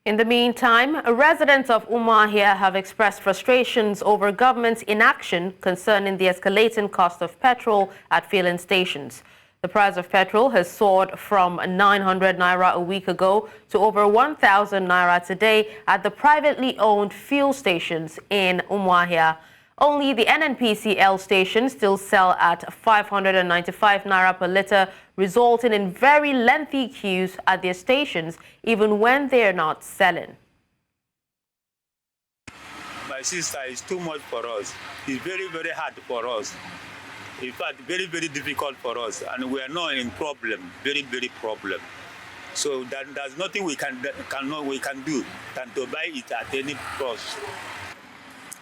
In the meantime, residents of Umuahia have expressed frustrations over government's inaction concerning the escalating cost of petrol at filling stations. The price of petrol has soared from 900 naira a week ago to over 1,000 naira today at the privately owned fuel stations in Umuahia. Only the NNPCL stations still sell at 595 naira per litre, resulting in very lengthy queues at their stations, even when they are not selling. My sister, is too much for us. It's very, very hard for us. In fact, very, very difficult for us, and we are not in problem, very, very problem. So there's nothing we can do than to buy it at any cost.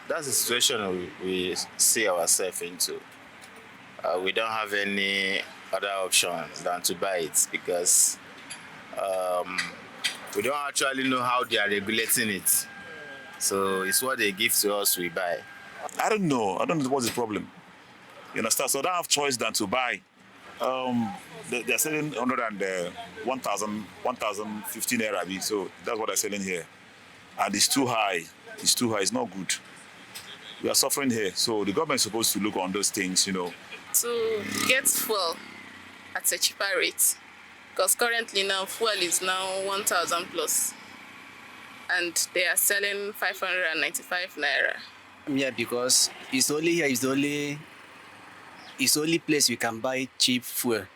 That's the situation we see ourselves into. We don't have any other options than to buy it because we don't actually know how they are regulating it. So it's what they give to us, we buy. I don't know what's the problem. You understand? So I don't have choice than to buy. They're selling 1,015 naira, so that's what they're selling here. And it's too high. It's too high. It's not good. We are suffering here, so the government is supposed to look on those things, you know. To get fuel at a cheaper rate, because currently now fuel is now 1,000 plus, and they are selling 595 naira. Yeah, because it's only here, it's only place we can buy cheap fuel.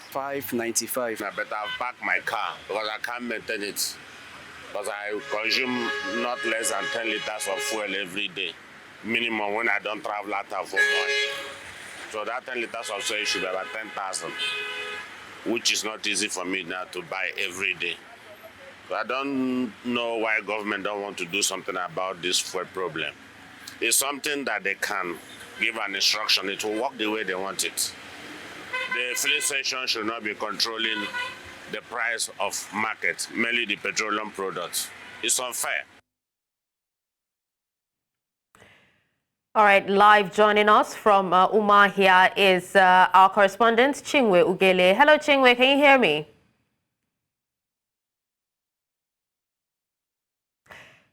595. I better park my car because I can't maintain it. Because I consume not less than 10 liters of fuel every day, minimum when I don't travel out of home. So that 10 liters of fuel should be about 10,000, which is not easy for me now to buy every day. So I don't know why government don't want to do something about this fuel problem. It's something that they can give an instruction. It will work the way they want it. The filling station should not be controlling the price of market, mainly the petroleum products. It's unfair. All right, live joining us from Umuahia is our correspondent, Chinwe Ugele. Hello, Chinwe, can you hear me?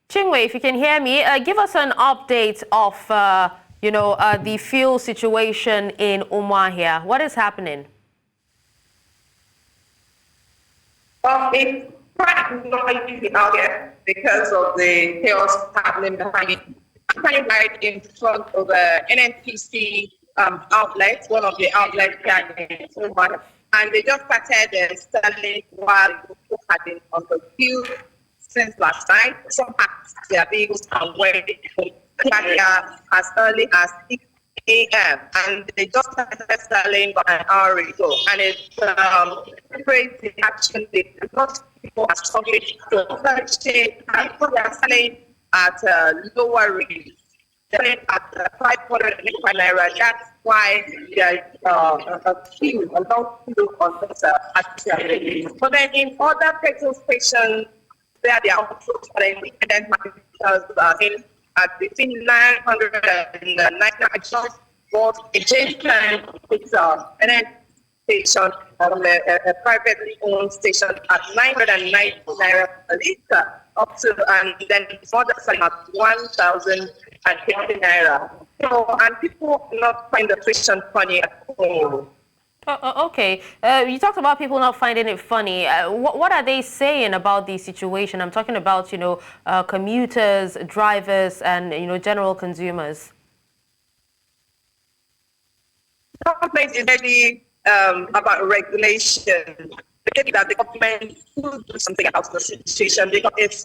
Chinwe, if you can hear me, give us an update of, the fuel situation in Umuahia. What is happening? It's quite noisy out here because of the chaos happening behind it. I'm standing right in front of the NNPC outlet, one of the outlets here in Umuahia, and they just started selling while people had been on the queue since last night. Some packed their vehicles and waiting as early as 6 a.m. and they just started selling about an hour ago, and it's crazy actually because people are struggling to purchase, and people are selling at lower rates, selling at 585 naira. That's why there is a queue, a long queue on this actually. But then in other petrol stations, where they are also selling independent markets at between 900 and 900. I just bought a change plan with an station, a privately owned station at 990 naira per litre, up to, and then other selling at 1,050 naira. So, and people not find the question funny at all. Okay, you talked about people not finding it funny. What are they saying about the situation? I'm talking about, commuters, drivers, and, general consumers. The government is really about regulation. That the government should do something about the situation because it's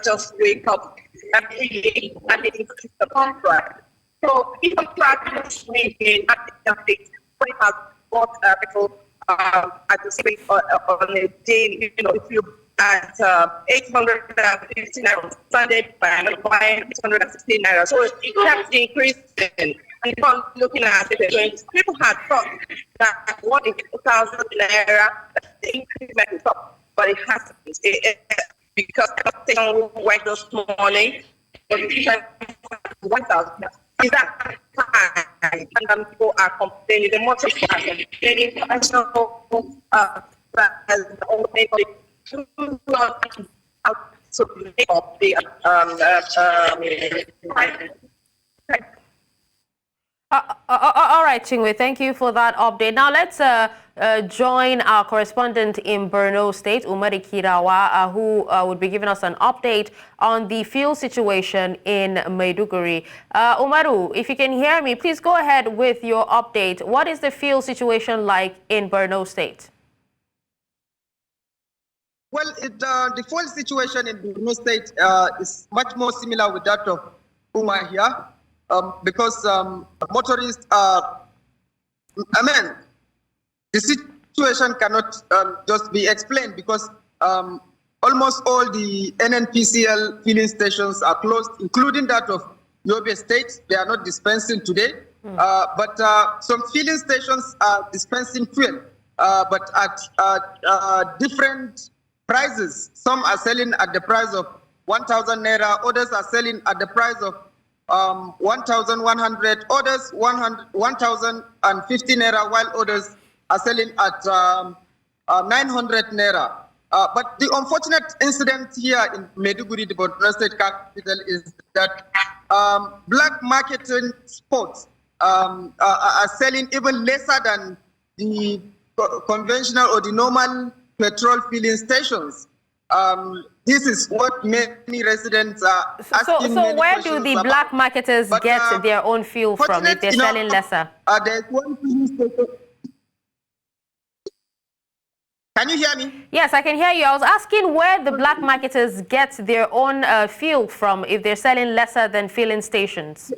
just wake up every day and they increase the contract. So if a contract is making at the has bought petrol at the space on a day, if you at 850 naira Sunday and buying 616 naira. So it kept increasing. And looking at it, people had thought that 1,000 naira, the increment is up, but it hasn't. Because the station went this morning, but it's 1,000. Is that high? And people are complaining. The motorists are complaining. All right, Chinwe, thank you for that update. Now let's join our correspondent in Borno State, Umaru Kirawa, who would be giving us an update on the fuel situation in Maiduguri. Umaru, if you can hear me, please go ahead with your update. What is the fuel situation like in Borno State? Well, the fuel situation in Borno State is much more similar with that of Umuahia. Because motorists are, the situation cannot just be explained because almost all the NNPCL filling stations are closed, including that of Yobe State. They are not dispensing today, but some filling stations are dispensing fuel, but at different prices. Some are selling at the price of 1,000 naira, others are selling at the price of 1,100, others 1,050 naira, while others are selling at 900 naira. But the unfortunate incident here in Maiduguri, the Borno State capital, is that black marketing spots are selling even lesser than the conventional or the normal petrol filling stations. This is what many residents are asking. So where do the black marketers get their own fuel from if they're selling lesser? There's one filling station. Can you hear me? Yes, I can hear you. I was asking where the black marketers get their own fuel from if they're selling lesser than filling stations.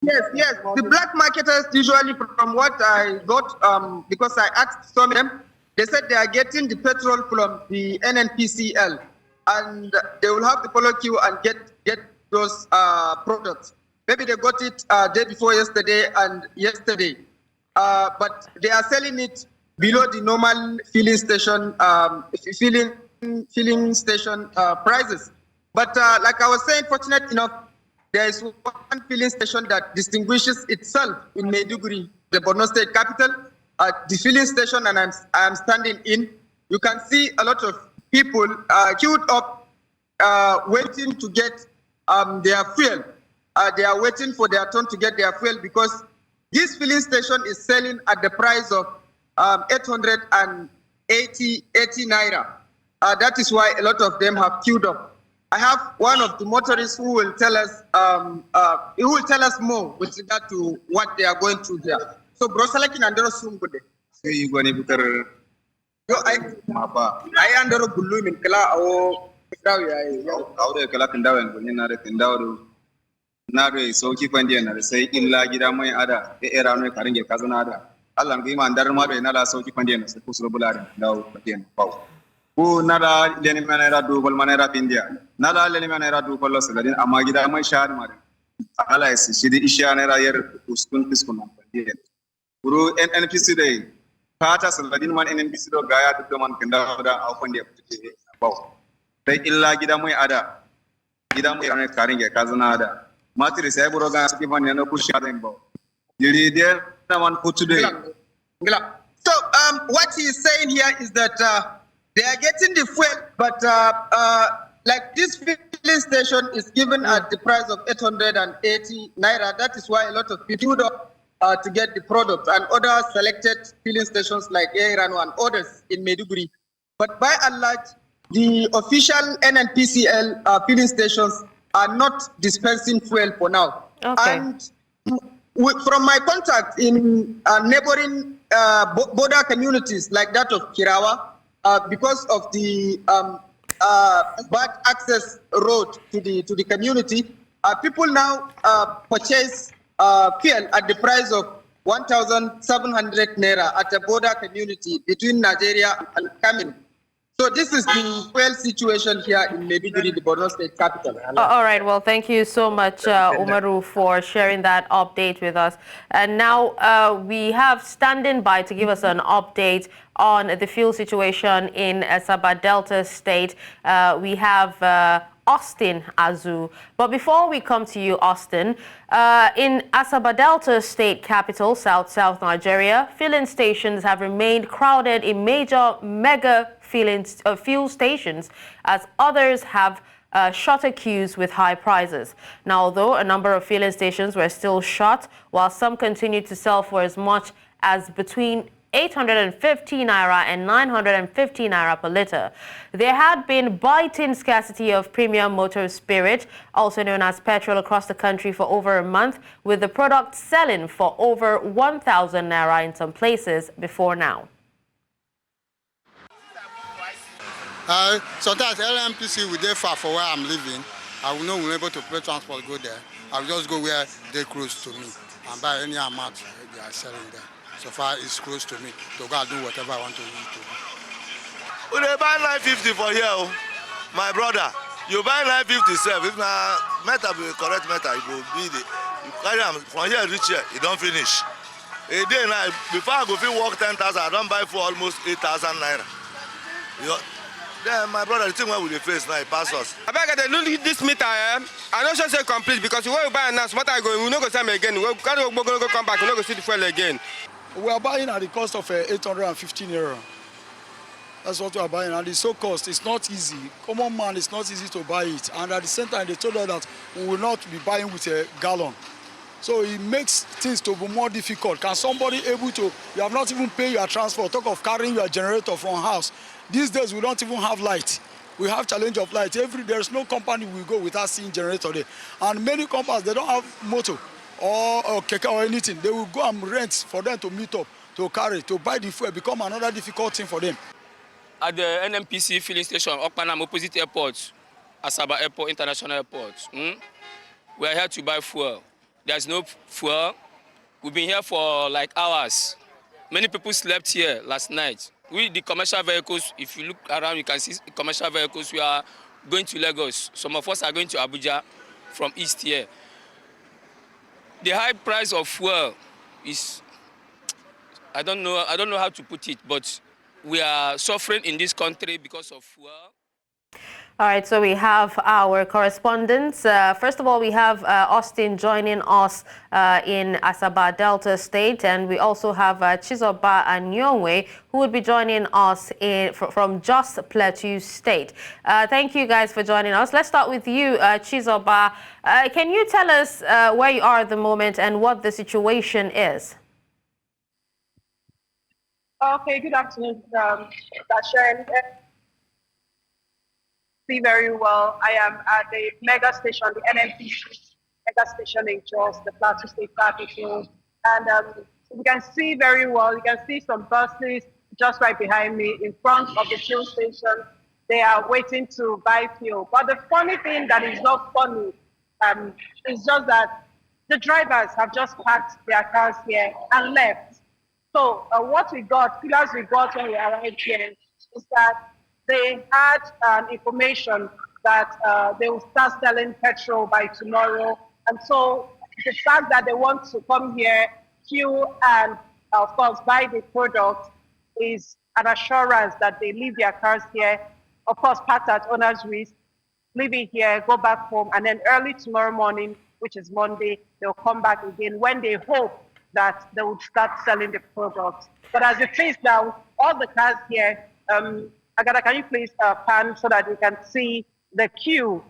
Yes. The black marketers usually, from what I got, because I asked some of them, they said they are getting the petrol from the NNPCL, and they will have to follow queue and get those products. Maybe they got it day before yesterday and yesterday, but they are selling it below the normal filling station filling station prices. But like I was saying, fortunate enough, there is one filling station that distinguishes itself in Maiduguri, the Borno State capital. The filling station, and I am standing in, you can see a lot of people queued up, waiting to get their fuel. They are waiting for their turn to get their fuel because this filling station is selling at the price of 880 naira. That is why a lot of them have queued up. I have one of the motorists who will tell us more with regard to what they are going through there. So Brosalaki Andro Sumbude. So you going to be I Andro Bulum in Kala or Aude Kalakanda and Bunina Kendao Nare, so keep Indian, say Illa Gidamay Ada, Erano Karinga Kazanada, Alan Gima and Darmada, Nada, so keep Indian, the Pusubular, now again. Who Nada Lenimanera do Bolmanera India, Nada Lenimanera do Polos, Amagida, my shard, Allies, she did Ishanera here, Uskun Piscon. Guru NNPCL, Pata Saladin man NNPCL Gaya to Toman Kenda, open the about. Take Illa Gidamwe Ada, Gidamwe Karinga, Kazanada, Matri Saboroga, Skivan, and Pusharimbo. You read there, someone put today. So, what he is saying here is that they are getting the fuel, but like this filling station is given at the price of 880 naira. That is why a lot of people to get the product, and other selected filling stations like Airano and others in Maiduguri. But by and large, the official NNPCL filling stations are not dispensing fuel for now. Okay. And from my contact in neighboring border communities like that of Kirawa, because of the bad access road to the community, people now purchase fuel at the price of 1,700 naira at a border community between Nigeria and Cameroon. So this is the fuel situation here in Maiduguri, the Borno State capital. All right. Well, thank you so much, Umaru, for sharing that update with us. And now we have standing by to give us an update on the fuel situation in Asaba Delta State. We have Austin Azu. But before we come to you, Austin, in Asaba Delta State capital, South Nigeria, filling stations have remained crowded in major mega fuel stations, as others have shorter queues with high prices. Now, although a number of filling stations were still shut, while some continued to sell for as much as between 850 naira and 950 naira per litre, there had been biting scarcity of premium motor spirit, also known as petrol, across the country for over a month, with the product selling for over 1,000 naira in some places before now. Sometimes NNPCL will there far for where I'm living. I will not be able to pay transport go there. I will just go where they close to me and buy any amount they are selling there. So far it's close to me to go and do whatever I want to do. We buy 950 for here, my brother. You buy 957. If na metal be correct metal, it will be the you carry them from here reach here, it don't finish. A day now, before I go fit work 10,000, I don't buy for almost 8,000 naira. Then my brother, the thing where we face now, it pass us. I beg that look this meter, I don't just say complete because when we buy now, what I go, we no go sell me again. We can't go come back, we no go see the fuel again. We are buying at the cost of 815 euro. That's what we are buying, and it's so cost. It's not easy. Common man, it's not easy to buy it. And at the same time, they told us that we will not be buying with a gallon. So it makes things to be more difficult. Can somebody able to, you have not even paid your transport, talk of carrying your generator from house. These days, we don't even have light. We have challenge of light. There's no company we go without seeing generator there. And many companies, they don't have motor or keke or anything. They will go and rent for them to meet up, to carry, to buy the fuel, become another difficult thing for them. At the NNPCL filling station, Okpanam opposite airport, Asaba Airport, International Airport, we are here to buy fuel. There's no fuel. We've been here for like hours. Many people slept here last night. The commercial vehicles, if you look around, you can see commercial vehicles. We are going to Lagos. Some of us are going to Abuja from east here. The high price of fuel is, I don't know how to put it, but we are suffering in this country because of fuel. All right, so we have our correspondents. First of all, we have Austin joining us in Asaba Delta State, and we also have Chizoba Aninonwe, who would be joining us from Jos Plateau State. Thank you guys for joining us. Let's start with you, Chizoba. Can you tell us where you are at the moment and what the situation is? Okay, good afternoon, Dasha. Very well. I am at the mega station, the NNPCL mega station in Jos, the Plateau State capital. And you can see very well, you can see some buses just right behind me in front of the fuel station. They are waiting to buy fuel. But the funny thing that is not funny is just that the drivers have just parked their cars here and left. So what we got, pillars we got when we arrived here is that they had information that they will start selling petrol by tomorrow. And so the fact that they want to come here, queue, and of course buy the product is an assurance that they leave their cars here, of course parked at owner's risk, leave it here, go back home, and then early tomorrow morning, which is Monday, they'll come back again when they hope that they would start selling the product. But as it is now, all the cars here, Agata, can you please pan so that we can see the queue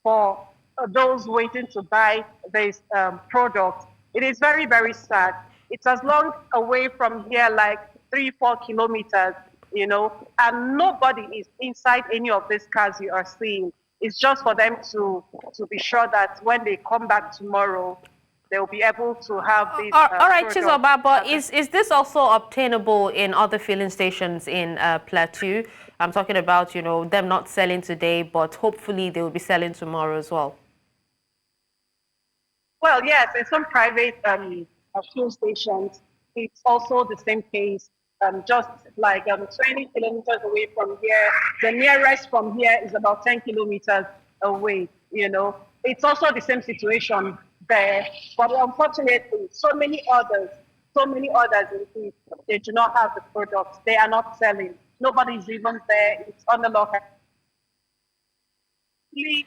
for those waiting to buy this product? It is very, very sad. It's as long away from here, like 3-4 kilometers, you know, and nobody is inside any of these cars you are seeing. It's just for them to be sure that when they come back tomorrow, they'll be able to have this. All right, Chizoba, but is this also obtainable in other filling stations in Plateau? I'm talking about, you know, them not selling today, but hopefully they will be selling tomorrow as well. Well, yes, in some private fuel stations, it's also the same case. Just like 20 kilometers away from here, the nearest from here is about 10 kilometers away. You know, it's also the same situation there, but unfortunately, so many others indeed, they do not have the products. They are not selling. Nobody's even there. It's on the locker. The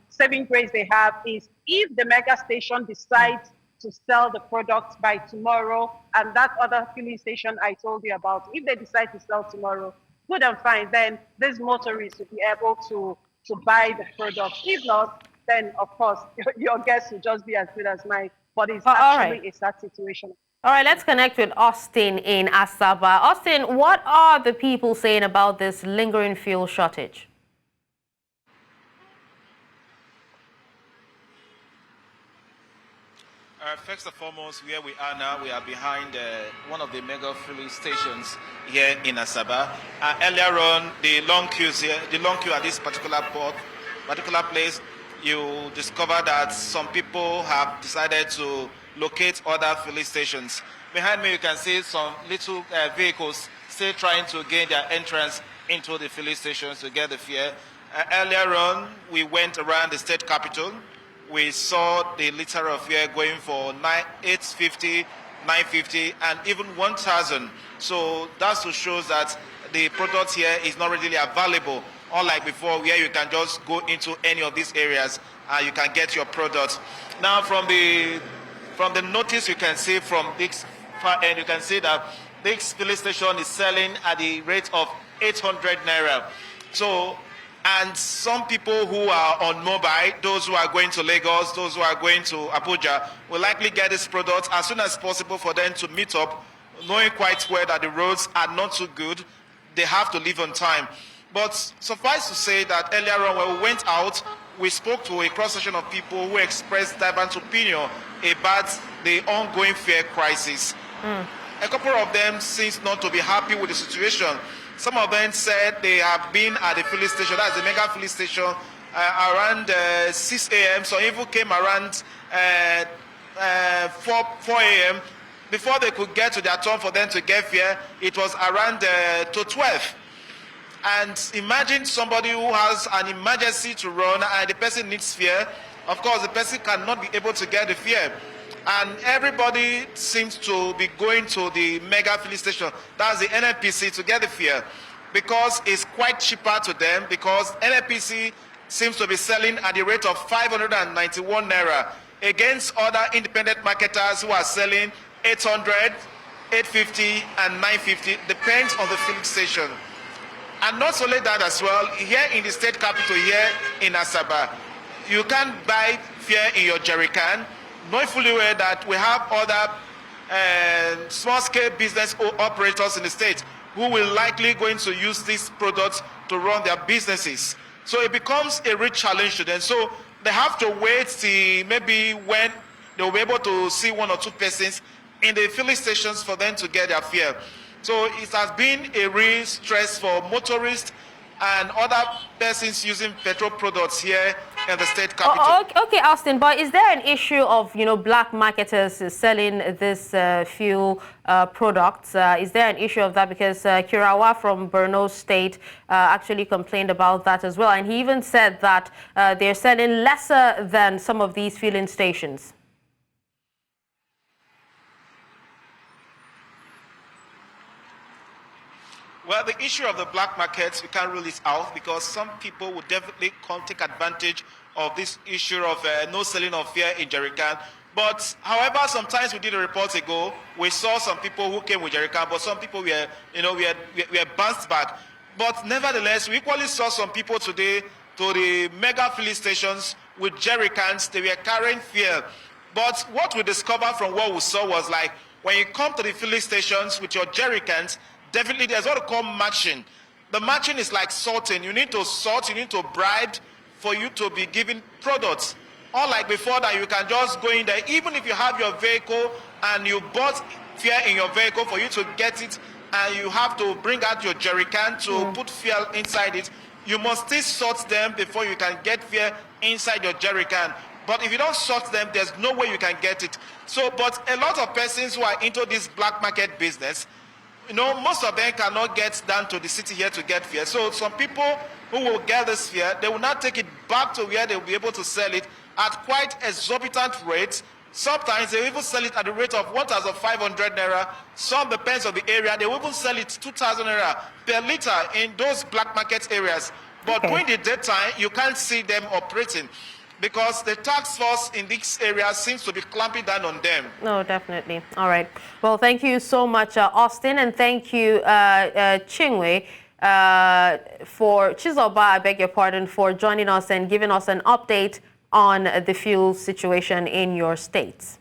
saving grace they have is if the mega station decides to sell the product by tomorrow, and that other filling station I told you about, if they decide to sell tomorrow, good and fine. Then these motorists will be able to buy the product. If not, then of course your guess will just be as good as mine. But it's actually a sad situation. All right, let's connect with Austin in Asaba. Austin, what are the people saying about this lingering fuel shortage? First and foremost, where we are now, we are behind one of the mega filling stations here in Asaba. Earlier on, the long queues here, the long queue at this particular place, you discover that some people have decided to locate other filling stations. Behind me, you can see some little vehicles still trying to gain their entrance into the filling stations to get the fuel. Earlier on, we went around the state capital. We saw the litre of fuel going for 850, 950, and even 1,000. So that's to show that the product here is not readily available, unlike before where you can just go into any of these areas and you can get your product. Now from the notice you can see from this far end, you can see that this filling station is selling at the rate of 800 naira. So, and some people who are on mobile, those who are going to Lagos, those who are going to Abuja, will likely get this product as soon as possible for them to meet up, knowing quite well that the roads are not too good. They have to leave on time. But suffice to say that earlier on when we went out, we spoke to a cross-section of people who expressed diverse opinion about the ongoing fare crisis. A couple of them seems not to be happy with the situation. Some of them said they have been at the filling station, that's the mega filling station, around 6 a.m. So even came around 4 a.m. Before they could get to their turn for them to get fare, it was around to 12. And imagine somebody who has an emergency to run and the person needs fare. Of course, the person cannot be able to get the fare. And everybody seems to be going to the mega filling station, that's the NNPC, to get the fare because it's quite cheaper to them, because NNPC seems to be selling at the rate of 591 naira against other independent marketers who are selling 800, 850 and 950, depends on the filling station. And not only that as well, here in the state capital, here in Asaba, you can buy fare in your jerry can, knowing fully well that we have other small-scale business operators in the state who will likely going to use these products to run their businesses. So it becomes a real challenge to them. So they have to wait till maybe when they'll be able to see 1 or 2 persons in the filling stations for them to get their fare. So it has been a real stress for motorists and other persons using petrol products here in the state capital. Okay, Austin, but is there an issue of, black marketers selling this fuel products? Is there an issue of that? Because Kirawa from Borno State actually complained about that as well. And he even said that they're selling lesser than some of these filling stations. Well, the issue of the black markets, we can't rule it out because some people would definitely take advantage of this issue of no selling of fare in jerrycan. But, however, sometimes we did a report ago, we saw some people who came with jerrycan, but some people were, were bounced back. But nevertheless, we equally saw some people today to the mega filling stations with jerrycans. They were carrying fare. But what we discovered from what we saw was like, when you come to the filling stations with your jerrycans, definitely there's what we call matching. The matching is like sorting. You need to sort, you need to bribe for you to be given products. Unlike before that, you can just go in there, even if you have your vehicle and you bought fuel in your vehicle for you to get it, and you have to bring out your jerry can to put fuel inside it, you must still sort them before you can get fuel inside your jerry can. But if you don't sort them, there's no way you can get it. So, but a lot of persons who are into this black market business, most of them cannot get down to the city here to get fare. So some people who will get this fare, they will not take it back to where they will be able to sell it at quite exorbitant rates. Sometimes they will even sell it at the rate of 1,500 naira. Some depends on the area. They will even sell it 2,000 naira per litre in those black market areas. But during the daytime, you can't see them operating, because the task force in this area seems to be clamping down on them. No, definitely. All right. Well, thank you so much, Austin, and thank you, Chinwe. for Chizoba, I beg your pardon, for joining us and giving us an update on the fuel situation in your states.